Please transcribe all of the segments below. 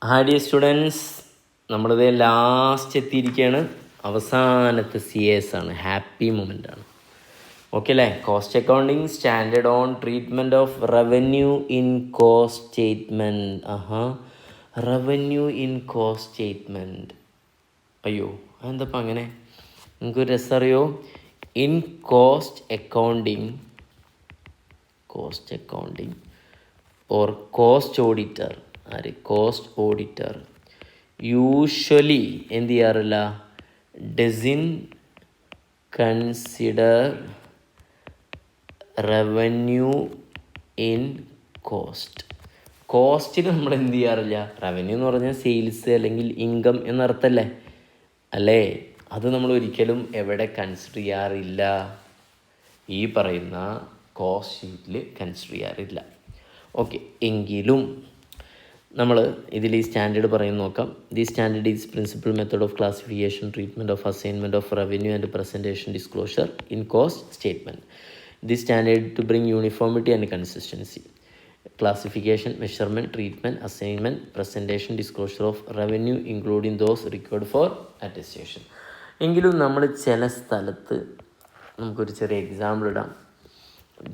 Hi dear students, നമ്മളിത് last എത്തിയിരിക്കുകയാണ്. അവസാനത്തെ CS ആണ്, ഹാപ്പി മൊമെൻ്റ് ആണ്. ഓക്കെ അല്ലേ? Cost accounting standard on treatment of revenue in cost statement. Revenue in cost statement. അയ്യോ, അതെന്തപ്പം അങ്ങനെ? നിങ്ങൾക്കൊരു രസമറിയോ? In cost accounting or cost auditor, cost auditor usually എന്ത് ചെയ്യാറില്ല? ഡസിൻ കൺസിഡർ റവന്യൂ ഇൻ കോസ്റ്റിൽ നമ്മൾ എന്ത് ചെയ്യാറില്ല? റവന്യൂ എന്ന് പറഞ്ഞാൽ സെയിൽസ് അല്ലെങ്കിൽ ഇൻകം എന്നർത്ഥമല്ലേ? അല്ലേ? അത് നമ്മൾ ഒരിക്കലും എവിടെ കൺസിഡർ ചെയ്യാറില്ല? ഈ പറയുന്ന കോസ്റ്റ് ഷീറ്റിൽ കൺസിഡർ ചെയ്യാറില്ല. ഓക്കെ, എങ്കിലും നമ്മൾ ഇതിൽ ഈ സ്റ്റാൻഡേർഡ് പറയുന്നത് നോക്കാം. The standard is principal method of classification, treatment of assignment of revenue and presentation disclosure in cost statement. The standard to bring uniformity and consistency. Classification, measurement, treatment, assignment, presentation, disclosure of revenue including those required for attestation. എങ്കിലും നമ്മൾ ചില സ്ഥലത്ത് നമുക്കൊരു ചെറിയ example ഇടാം.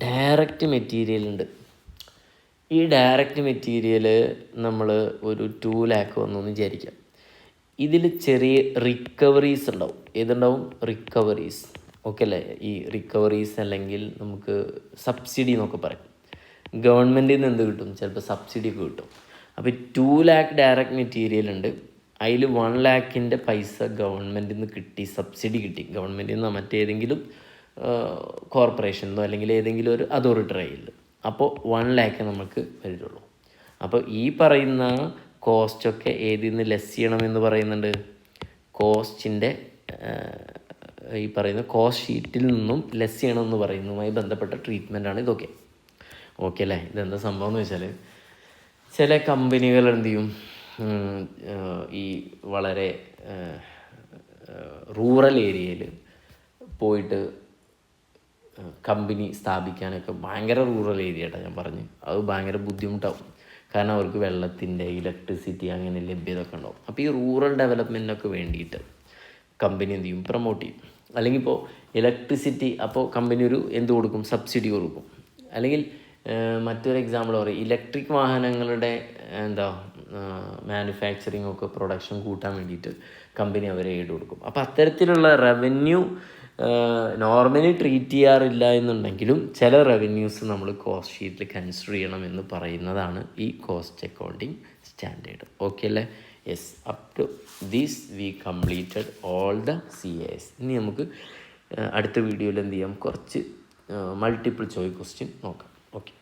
Direct material ഉണ്ട്. ഈ direct material നമ്മൾ ഒരു 2 lakh വന്നു എന്ന് വിചാരിക്കാം. ഇതിൽ ചെറിയ റിക്കവറീസ് ഉണ്ടാവും. ഏതുണ്ടാവും? റിക്കവറീസ്. ഓക്കെ അല്ലേ? ഈ റിക്കവറീസ് അല്ലെങ്കിൽ നമുക്ക് സബ്സിഡി എന്നൊക്കെ പറയും. ഗവൺമെൻറ്റിൽ നിന്ന് എന്ത് കിട്ടും? ചിലപ്പോൾ സബ്സിഡി ഒക്കെ കിട്ടും. അപ്പോൾ 2 lakh ഡയറക്റ്റ് മെറ്റീരിയൽ ഉണ്ട്. അതിൽ 1 lakhൻ്റെ പൈസ ഗവൺമെൻറ്റിൽ നിന്ന് കിട്ടി, സബ്സിഡി കിട്ടി. ഗവൺമെൻറ്റിൽ നിന്ന് മറ്റേതെങ്കിലും കോർപ്പറേഷനിലോ അല്ലെങ്കിൽ ഏതെങ്കിലും ഒരു അതോറിറ്റി കയ്യിൽ. അപ്പോൾ 1 lakh നമുക്ക് വരുള്ളൂ. അപ്പോൾ ഈ പറയുന്ന കോസ്റ്റൊക്കെ ഏതിൽ നിന്ന് ലെസ് ചെയ്യണമെന്ന് പറയുന്നുണ്ട്? കോസ്റ്റിൻ്റെ ഈ പറയുന്ന കോസ്റ്റ് ഷീറ്റിൽ നിന്നും ലെസ് ചെയ്യണമെന്ന് പറയുന്നതുമായി ബന്ധപ്പെട്ട ട്രീറ്റ്മെൻറ്റാണ് ഇതൊക്കെ. ഓക്കെ അല്ലേ? ഇതെന്താ സംഭവം എന്ന് വെച്ചാൽ, ചില കമ്പനികൾ എന്ത് ചെയ്യും? ഈ വളരെ റൂറൽ ഏരിയയിൽ പോയിട്ട് കമ്പനി സ്ഥാപിക്കാനൊക്കെ, ഭയങ്കര റൂറൽ ഏരിയ ആയിട്ടാണ് ഞാൻ പറഞ്ഞ്, അത് ഭയങ്കര ബുദ്ധിമുട്ടാവും. കാരണം അവർക്ക് വെള്ളത്തിൻ്റെ, ഇലക്ട്രിസിറ്റി അങ്ങനെ ലഭ്യത ഒക്കെ ഉണ്ടാവും. അപ്പോൾ ഈ റൂറൽ ഡെവലപ്മെൻറ്റിനൊക്കെ വേണ്ടിയിട്ട് കമ്പനി എന്ത് ചെയ്യും? പ്രൊമോട്ട് ചെയ്യും. അല്ലെങ്കിൽ ഇപ്പോൾ ഇലക്ട്രിസിറ്റി, അപ്പോൾ കമ്പനി ഒരു എന്ത് കൊടുക്കും? സബ്സിഡി കൊടുക്കും. അല്ലെങ്കിൽ മറ്റൊരു എക്സാമ്പിൾ പറയും, ഇലക്ട്രിക് വാഹനങ്ങളുടെ മാനുഫാക്ചറിങ് ഒക്കെ പ്രൊഡക്ഷൻ കൂട്ടാൻ വേണ്ടിയിട്ട് കമ്പനി അവരെ എയ്ഡ് കൊടുക്കും. അപ്പോൾ അത്തരത്തിലുള്ള റവന്യൂ നോർമലി ട്രീറ്റ് ചെയ്യാറില്ല എന്നുണ്ടെങ്കിലും ചില റവന്യൂസ് നമ്മൾ കോസ്റ്റ് ഷീറ്റിൽ കൺസിഡർ ചെയ്യണമെന്ന് പറയുന്നതാണ് ഈ കോസ്റ്റ് അക്കൗണ്ടിങ് സ്റ്റാൻഡേർഡ്. ഓക്കെ അല്ലേ? Yes, up to this we completed all the CAS. ഇനി നമുക്ക് അടുത്ത വീഡിയോയിൽ എന്ത് ചെയ്യാം? കുറച്ച് മൾട്ടിപ്പിൾ ചോയ്സ് ക്വസ്റ്റ്യൻ നോക്കാം. ഓക്കെ.